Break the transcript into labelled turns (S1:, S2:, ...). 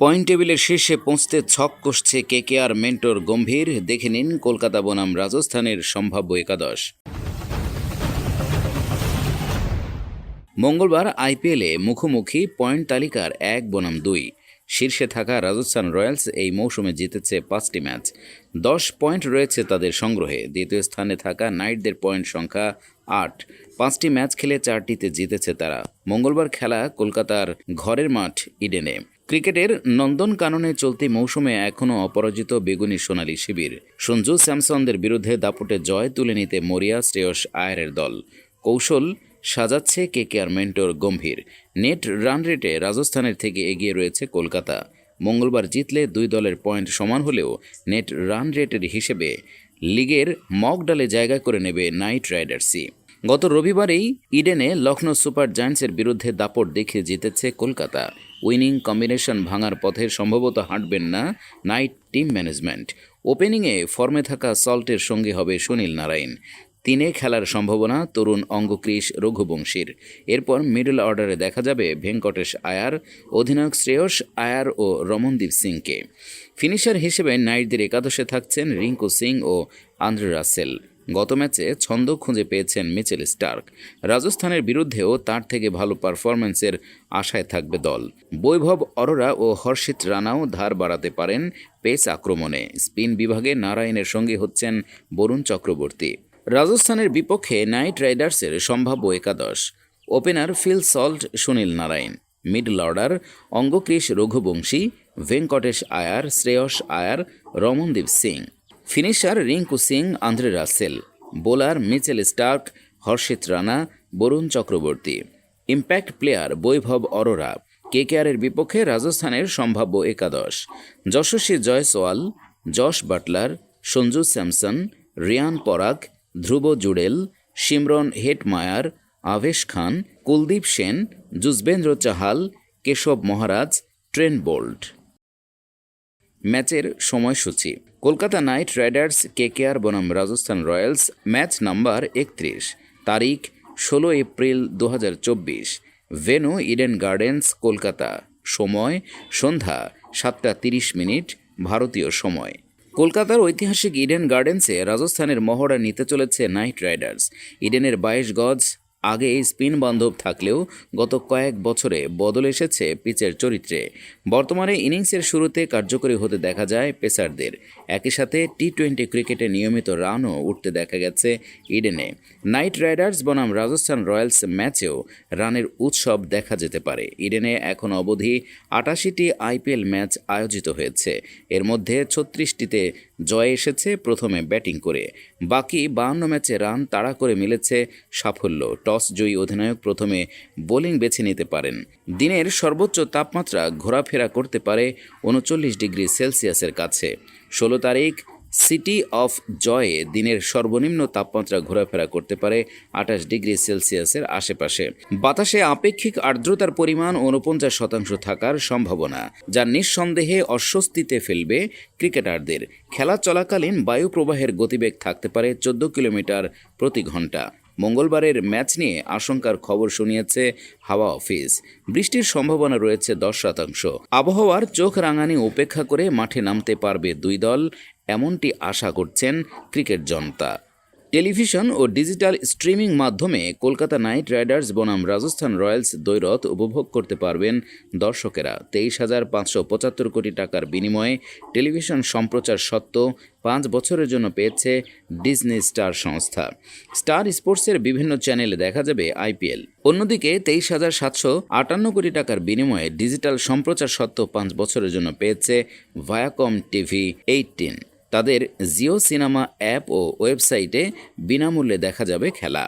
S1: Point টেবিলের শীর্ষে পৌঁছতে ছক কষছে কেকেআর মেন্টর গম্ভীর। দেখে নিন কলকাতা বনাম রাজস্থানের সম্ভাব্য একাদশ। মঙ্গলবার আইপিএলে মুখোমুখি পয়েন্ট তালিকার 1 বনাম 2। শীর্ষে থাকা রাজস্থান রয়্যালস এই মৌসুমে জিতেছে 5টি ম্যাচ, 10 পয়েন্ট রয়েছে তাদের সংগ্রহে। দ্বিতীয় স্থানে থাকা নাইটদের পয়েন্ট সংখ্যা 8, 5টি ম্যাচ খেলে 4টিতে জিতেছে তারা। মঙ্গলবার খেলা কলকাতার ঘরের মাঠ ইডেনে। ক্রিকেটের নন্দনকাননে চলতি মৌসুমে এখনও অপরাজিত বেগুনি সোনালী শিবির। সঞ্জু স্যামসনদের বিরুদ্ধে দাপটে জয় তুলে নিতে মরিয়া শ্রেয়স আয়ারের দল। কৌশল সাজাচ্ছে কেকেআর মেন্টর গম্ভীর। নেট রান রেটে রাজস্থানের থেকে এগিয়ে রয়েছে কলকাতা। মঙ্গলবার জিতলে দুই দলের পয়েন্ট সমান হলেও নেট রান রেটের হিসেবে লিগের মকডালে জায়গা করে নেবে নাইট রাইডার্সই। গত রবিবারেই ইডেনে লখনৌ সুপার জায়ান্টসের বিরুদ্ধে দাপট দেখে জিতেছে কলকাতা। উইনিং কম্বিনেশন ভাঙার পথে সম্ভবত হাঁটবেন না নাইট টিম ম্যানেজমেন্ট। ওপেনিংয়ে ফর্মে থাকা সল্টের সঙ্গে হবে সুনীল নারায়ণ। 3 খেলার সম্ভাবনা তরুণ অঙ্গক্রিশ রঘুবংশীর। এরপর মিডল অর্ডারে দেখা যাবে ভেঙ্কটেশ আয়ার, অধিনায়ক শ্রেয়স আয়ার ও রমনদীপ সিংকে। ফিনিশার হিসেবে নাইটদের একাদশে থাকছেন রিঙ্কু সিং ও আন্দ্রে রাসেল। গত ম্যাচে ছন্দ খুঁজে পেয়েছেন মিচেল স্টার্ক। রাজস্থানের বিরুদ্ধেও তার থেকে ভালো পারফরম্যান্সের আশায় থাকবে দল। বৈভব অরোরা ও হর্ষিত রানাও ধার বাড়াতে পারেন পেস আক্রমণে। স্পিন বিভাগে নারায়ণের সঙ্গে হচ্ছেন বরুণ চক্রবর্তী। রাজস্থানের বিপক্ষে নাইট রাইডার্সের সম্ভাব্য একাদশ: opener Phil Salt, Sunil Narine. Middle order Angkrish Raghuvanshi, Venkatesh Iyer, Shreyas Iyer, Ramandeep Singh. Finisher Rinku Singh, Andre Russell. Bowler Mitchell Starc, Harshit Rana, Varun Chakravarthy. Impact player Vaibhav Arora. কেকেআরের বিপক্ষে রাজস্থানের সম্ভাব্য একাদশ: Yashasvi Jaiswal, Jos Buttler, Sanju Samson, Riyan Parag, Dhruv Jurel, Shimron Hetmyer, Avesh Khan, Kuldeep Sen, Yuzvendra Chahal, Keshav Maharaj, Trent Boult. ম্যাচের সময়সূচি: কলকাতা নাইট রাইডার্স কেকেআর বনাম রাজস্থান রয়্যালস। ম্যাচ নাম্বার 31, তারিখ 16 April 2024। Venue Eden gardens, Kolkata. সময় সন্ধ্যা 7:30 ভারতীয় সময়। কলকাতার ঐতিহাসিক ইডেন গার্ডেন্সে রাজস্থানের মহড়া নিতে চলেছে নাইট রাইডার্স। ইডেনের 22 গজ আগে স্পিন বান্ধব থাকলেও গত কয়েক বছরে বদল এসেছে পিচের চরিত্রে। বর্তমানে ইনিংসের শুরুতে কার্যকরী হতে দেখা যায় পেসারদের। একই সাথে টি-20 ক্রিকেটে নিয়মিত রানও উঠতে দেখা গেছে ইডেনে। নাইট রাইডার্স বনাম রাজস্থান রয়্যালস ম্যাচেও রানের উৎসব দেখা যেতে পারে। ইডেনে এখন অবধি 88টি আইপিএল ম্যাচ আয়োজিত হয়েছে। এর মধ্যে 36টিতে জয় এসেছে প্রথমে ব্যাটিং করে। বাকি 52 ম্যাচে রান তাড়া করে মিলেছে সাফল্য। টস জয়ী অধিনায়ক প্রথমে বোলিং বেছে নিতে পারেন। দিনের সর্বোচ্চ তাপমাত্রা ঘোরাফেরা করতে পারে 39 ডিগ্রি সেলসিয়াসের কাছে। 16 তারিখ সিটি অফ জয়ে দিনের সর্বনিম্ন তাপমাত্রা ঘোরাফেরা করতে পারে 28 ডিগ্রি সেলসিয়াসের আশেপাশে। বাতাসে আপেক্ষিক আর্দ্রতার পরিমাণ 49% থাকার সম্ভাবনা, যা নিঃসন্দেহে অস্বস্তিতে ফেলবে ক্রিকেটারদের। খেলা চলাকালীন বায়ু প্রবাহের গতিবেগ থাকতে পারে 14 কিলোমিটার প্রতি ঘন্টা। মঙ্গলবারের ম্যাচ নিয়ে আশঙ্কার খবর শুনিয়েছে হাওয়া অফিস। বৃষ্টির সম্ভাবনা রয়েছে 10%। আবহাওয়ার চোখ রাঙানি উপেক্ষা করে মাঠে নামতে পারবে দুই দল, এমনটি আশা করছেন ক্রিকেট জনতা। টেলিভিশন ও ডিজিটাল স্ট্রিমিং মাধ্যমে কলকাতা নাইট রাইডার্স বনাম রাজস্থান রয়্যালস দ্বৈরথ উপভোগ করতে পারবেন দর্শকেরা। 23,575 কোটি টাকার বিনিময়ে টেলিভিশন সম্প্রচার সত্ত্বেও 5 বছরের জন্য পেয়েছে ডিজনি স্টার সংস্থা। স্টার স্পোর্টসের বিভিন্ন চ্যানেলে দেখা যাবে আইপিএল। অন্যদিকে 23,758 কোটি টাকার বিনিময়ে ডিজিটাল সম্প্রচার সত্ত্বেও 5 বছরের জন্য পেয়েছে ভায়াকম টিভি 18। তাদের জিও সিনেমা অ্যাপ ও ওয়েবসাইটে বিনামূল্যে দেখা যাবে খেলা।